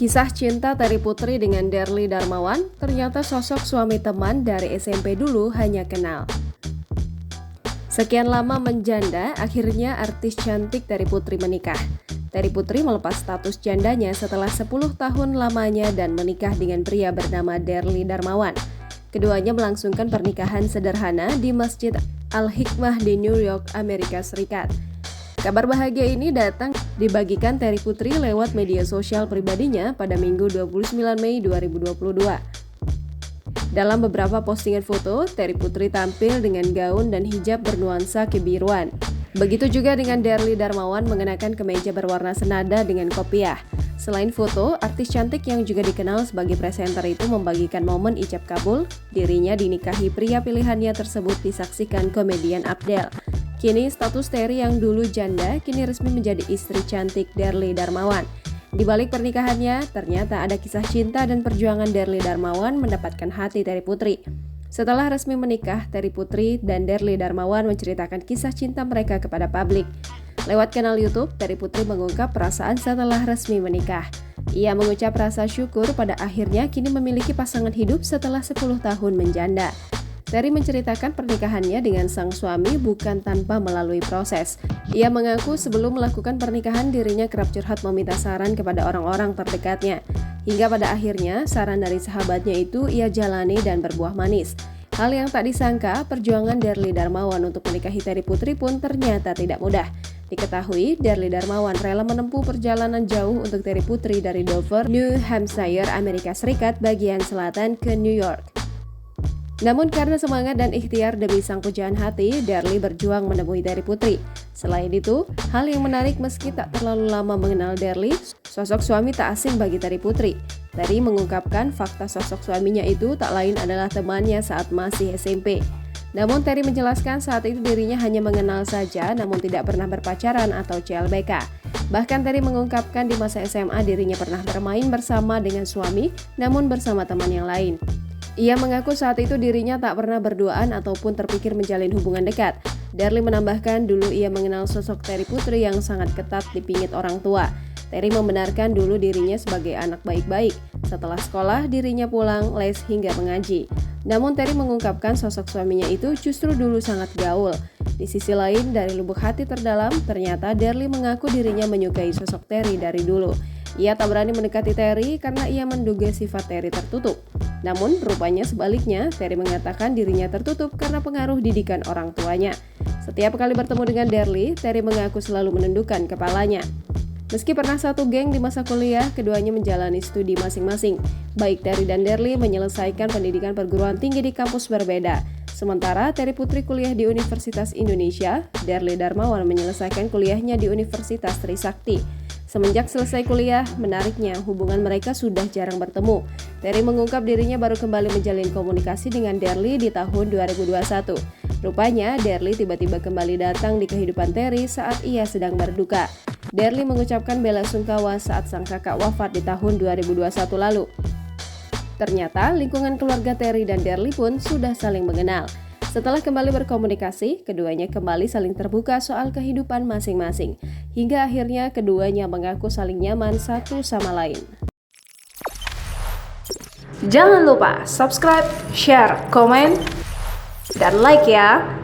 Kisah cinta Terry Putri dengan Derly Darmawan, ternyata sosok suami teman dari SMP dulu hanya kenal. Sekian lama menjanda, akhirnya artis cantik Terry Putri menikah. Terry Putri melepas status jandanya setelah 10 tahun lamanya dan menikah dengan pria bernama Derly Darmawan. Keduanya melangsungkan pernikahan sederhana di Masjid Al-Hikmah di New York, Amerika Serikat. Kabar bahagia ini datang dibagikan Terry Putri lewat media sosial pribadinya pada Minggu 29 Mei 2022. Dalam beberapa postingan foto, Terry Putri tampil dengan gaun dan hijab bernuansa kebiruan. Begitu juga dengan Derly Darmawan mengenakan kemeja berwarna senada dengan kopiah. Selain foto, artis cantik yang juga dikenal sebagai presenter itu membagikan momen ijab kabul, dirinya dinikahi pria pilihannya tersebut disaksikan komedian Abdel. Kini status Terry yang dulu janda kini resmi menjadi istri cantik Derly Darmawan. Di balik pernikahannya, ternyata ada kisah cinta dan perjuangan Derly Darmawan mendapatkan hati Terry Putri. Setelah resmi menikah, Terry Putri dan Derly Darmawan menceritakan kisah cinta mereka kepada publik. Lewat kanal YouTube, Terry Putri mengungkap perasaan setelah resmi menikah. Ia mengucap rasa syukur pada akhirnya kini memiliki pasangan hidup setelah 10 tahun menjanda. Terry menceritakan pernikahannya dengan sang suami bukan tanpa melalui proses. Ia mengaku sebelum melakukan pernikahan dirinya kerap curhat meminta saran kepada orang-orang terdekatnya. Hingga pada akhirnya saran dari sahabatnya itu ia jalani dan berbuah manis. Hal yang tak disangka, perjuangan Derly Darmawan untuk menikahi Terry Putri pun ternyata tidak mudah. Diketahui, Derly Darmawan rela menempuh perjalanan jauh untuk Terry Putri dari Dover, New Hampshire, Amerika Serikat bagian selatan ke New York. Namun karena semangat dan ikhtiar demi sang pujaan hati, Derly berjuang menemui Terry Putri. Selain itu, hal yang menarik meski tak terlalu lama mengenal Derly, sosok suami tak asing bagi Terry Putri. Terry mengungkapkan fakta sosok suaminya itu tak lain adalah temannya saat masih SMP. Namun Terry menjelaskan saat itu dirinya hanya mengenal saja namun tidak pernah berpacaran atau CLBK. Bahkan Terry mengungkapkan di masa SMA dirinya pernah bermain bersama dengan suami namun bersama teman yang lain. Ia mengaku saat itu dirinya tak pernah berduaan ataupun terpikir menjalin hubungan dekat. Derly menambahkan dulu ia mengenal sosok Terry Putri yang sangat ketat dipingit orang tua. Terry membenarkan dulu dirinya sebagai anak baik-baik. Setelah sekolah, dirinya pulang, les hingga mengaji. Namun Terry mengungkapkan sosok suaminya itu justru dulu sangat gaul. Di sisi lain, dari lubuk hati terdalam, ternyata Derly mengaku dirinya menyukai sosok Terry dari dulu. Ia tak berani mendekati Terry karena ia menduga sifat Terry tertutup. Namun rupanya sebaliknya, Terry mengatakan dirinya tertutup karena pengaruh didikan orang tuanya. Setiap kali bertemu dengan Derly, Terry mengaku selalu menundukkan kepalanya. Meski pernah satu geng di masa kuliah, keduanya menjalani studi masing-masing. Baik Terry dan Derly menyelesaikan pendidikan perguruan tinggi di kampus berbeda. Sementara Terry Putri kuliah di Universitas Indonesia, Derly Darmawan menyelesaikan kuliahnya di Universitas Trisakti. Semenjak selesai kuliah, menariknya hubungan mereka sudah jarang bertemu. Terry mengungkap dirinya baru kembali menjalin komunikasi dengan Derly di tahun 2021. Rupanya, Derly tiba-tiba kembali datang di kehidupan Terry saat ia sedang berduka. Derly mengucapkan bela sungkawa saat sang kakak wafat di tahun 2021 lalu. Ternyata, lingkungan keluarga Terry dan Derly pun sudah saling mengenal. Setelah kembali berkomunikasi, keduanya kembali saling terbuka soal kehidupan masing-masing. Hingga akhirnya keduanya mengaku saling nyaman satu sama lain. Jangan lupa subscribe, share, komen, dan like ya!